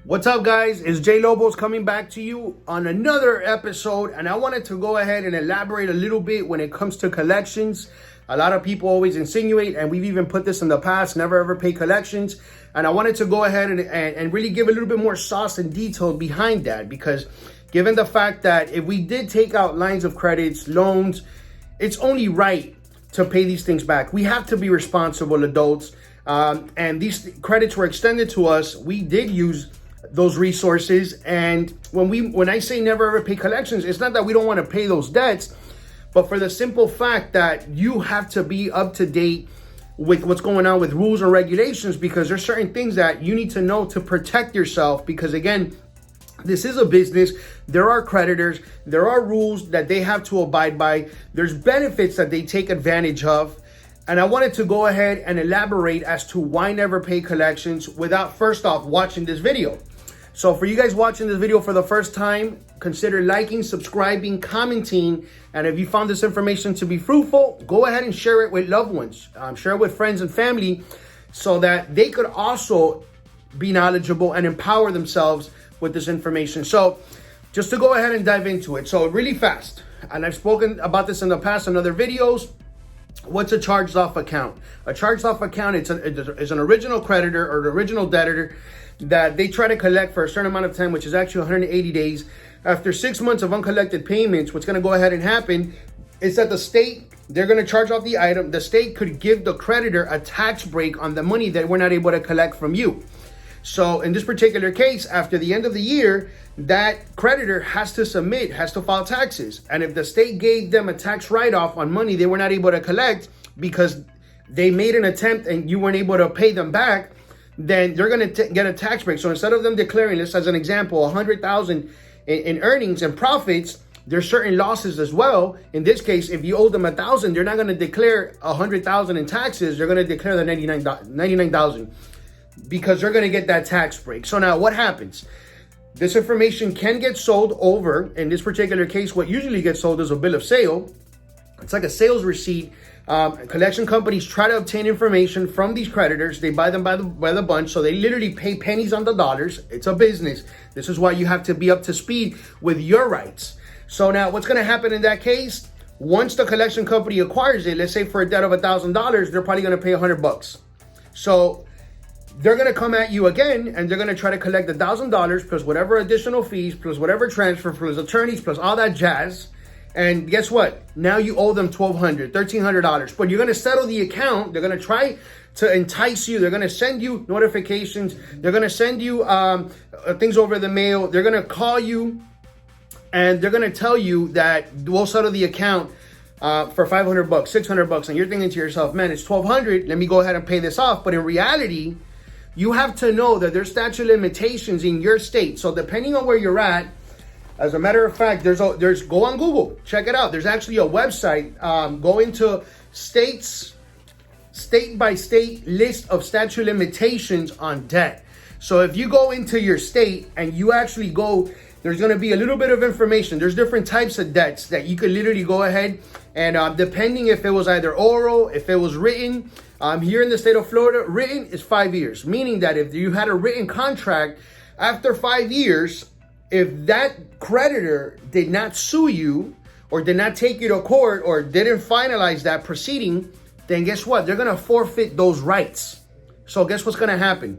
What's up, guys? It's J Lobos coming back to you on another episode, and I wanted to go ahead and elaborate a little bit when it comes to collections. A lot of people always insinuate, and we've even put this in the past, never ever pay collections. And I wanted to go ahead and really give a little bit more sauce and detail behind that, because given the fact that if we did take out lines of credits, loans, it's only right to pay these things back. We have to be responsible adults, and these credits were extended to us. We did use those resources, and when I say never ever pay collections, it's not that we don't want to pay those debts, but for the simple fact that you have to be up to date with what's going on with rules and regulations, because there's certain things that you need to know to protect yourself. Because again, this is a business. There are creditors, there are rules that they have to abide by, there's benefits that they take advantage of. And I wanted to go ahead and elaborate as to why never pay collections without first off watching this video. So for you guys watching this video for the first time, consider liking, subscribing, commenting. And if you found this information to be fruitful, go ahead and share it with loved ones. Share it with friends and family so that they could also be knowledgeable and empower themselves with this information. So just to go ahead and dive into it. So really fast, and I've spoken about this in the past in other videos. What's a charged off account? A charged off account is an original creditor or an original debtor that they try to collect for a certain amount of time, which is actually 180 days. After 6 months of uncollected payments, what's going to go ahead and happen is that the state, they're going to charge off the item. The state could give the creditor a tax break on the money that we're not able to collect from you. So in this particular case, after the end of the year, that creditor has to file taxes. And if the state gave them a tax write-off on money they were not able to collect because they made an attempt and you weren't able to pay them back, then they're going to get a tax break. So instead of them declaring this as an example, $100,000 in earnings and profits, there's certain losses as well. In this case, if you owe them $1,000, they're not going to declare $100,000 in taxes. They're going to declare the $99,000 because they're going to get that tax break. So now what happens? This information can get sold over. In this particular case, what usually gets sold is a bill of sale. It's like a sales receipt. Collection companies try to obtain information from these creditors. They buy them by the bunch, so they literally pay pennies on the dollars. It's a business. This is why you have to be up to speed with your rights. So now what's going to happen in that case? Once the collection company acquires it, let's say for a debt of $1,000, they're probably going to pay $100. So they're going to come at you again, and they're going to try to collect $1,000 plus whatever additional fees, plus whatever transfer, plus attorneys, plus all that jazz. And guess what? Now you owe them $1,200, $1,300. But you're going to settle the account. They're going to try to entice you. They're going to send you notifications. They're going to send you things over the mail. They're going to call you, and they're going to tell you that we'll settle the account for $500, $600. And you're thinking to yourself, man, it's $1,200. Let me go ahead and pay this off. But in reality, you have to know that there's statute of limitations in your state. So depending on where you're at, as a matter of fact, there's go on Google, check it out. There's actually a website. Go into state by state list of statute of limitations on debt. So if you go into your state and you actually go, there's going to be a little bit of information. There's different types of debts that you could literally go ahead and depending if it was either oral, if it was written. Here in the state of Florida, written is 5 years, meaning that if you had a written contract after 5 years, if that creditor did not sue you or did not take you to court or didn't finalize that proceeding, then guess what? They're going to forfeit those rights. So guess what's going to happen?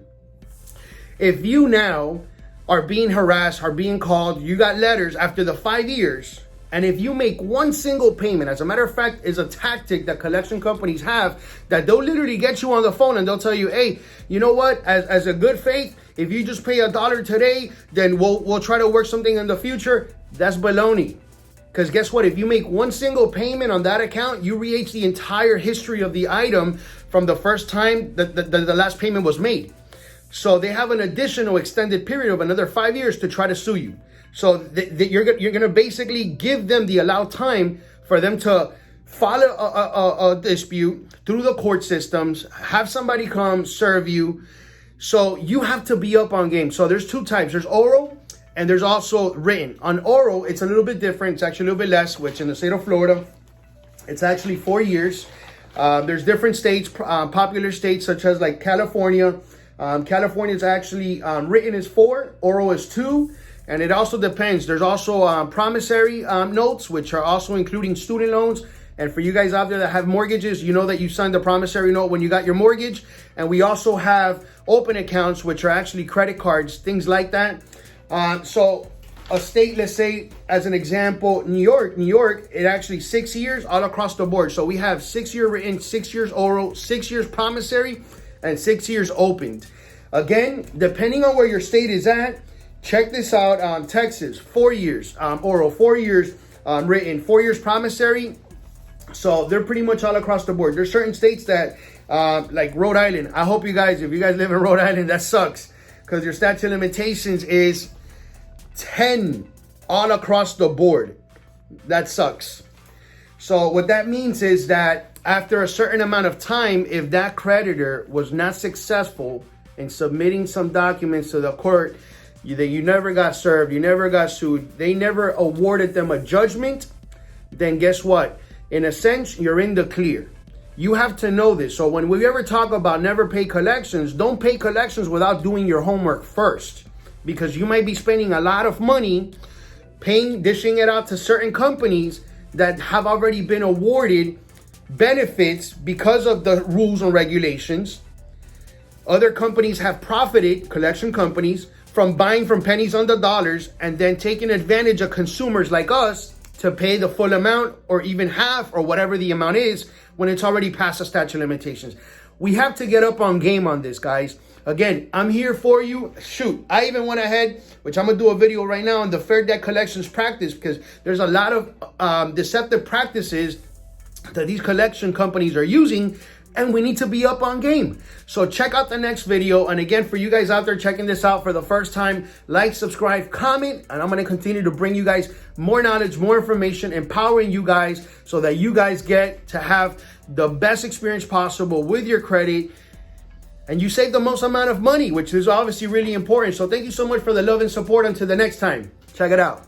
If you now are being harassed, are being called, you got letters after the 5 years, and if you make one single payment, as a matter of fact, is a tactic that collection companies have, that they'll literally get you on the phone and they'll tell you, hey, you know what? As a good faith, if you just pay $1 today, then we'll try to work something in the future. That's baloney. Because guess what? If you make one single payment on that account, you reach the entire history of the item from the first time that the last payment was made. So they have an additional extended period of another 5 years to try to sue you. So you're going to basically give them the allowed time for them to file a dispute through the court systems, have somebody come serve you. So you have to be up on game. So there's two types. There's oral and there's also written. On oral, it's a little bit different. It's actually a little bit less, which in the state of Florida, it's actually 4 years. There's different states, popular states such as like California, California is actually written as 4, oral is 2. And it also depends. There's also promissory notes, which are also including student loans. And for you guys out there that have mortgages, you know that you signed a promissory note when you got your mortgage. And we also have open accounts, which are actually credit cards, things like that. So a state, let's say, as an example, New York, it actually 6 years all across the board. So we have 6 year written, 6 years oral, 6 years promissory, and 6 years opened. Again, depending on where your state is at, check this out. Texas, 4 years oral, 4 years written, 4 years promissory. So they're pretty much all across the board. There's certain states that, like Rhode Island. I hope you guys, if you guys live in Rhode Island, that sucks. Because your statute of limitations is 10 all across the board. That sucks. So what that means is that after a certain amount of time, if that creditor was not successful in submitting some documents to the court, you never got served, you never got sued, they never awarded them a judgment, then guess what? In a sense, you're in the clear. You have to know this. So when we ever talk about never pay collections, don't pay collections without doing your homework first. Because you might be spending a lot of money dishing it out to certain companies that have already been awarded benefits because of the rules and regulations. Other companies have profited, collection companies, from buying from pennies on the dollars and then taking advantage of consumers like us to pay the full amount or even half or whatever the amount is when it's already past the statute of limitations. We have to get up on game on this, guys. Again, I'm here for you. Shoot, I even went ahead, which I'm going to do a video right now on the fair debt collections practice, because there's a lot of deceptive practices that these collection companies are using, and we need to be up on game. So check out the next video. And again, for you guys out there checking this out for the first time, like, subscribe, comment, and I'm going to continue to bring you guys more knowledge, more information, empowering you guys so that you guys get to have the best experience possible with your credit and you save the most amount of money, which is obviously really important. So thank you so much for the love and support. Until the next time, check it out.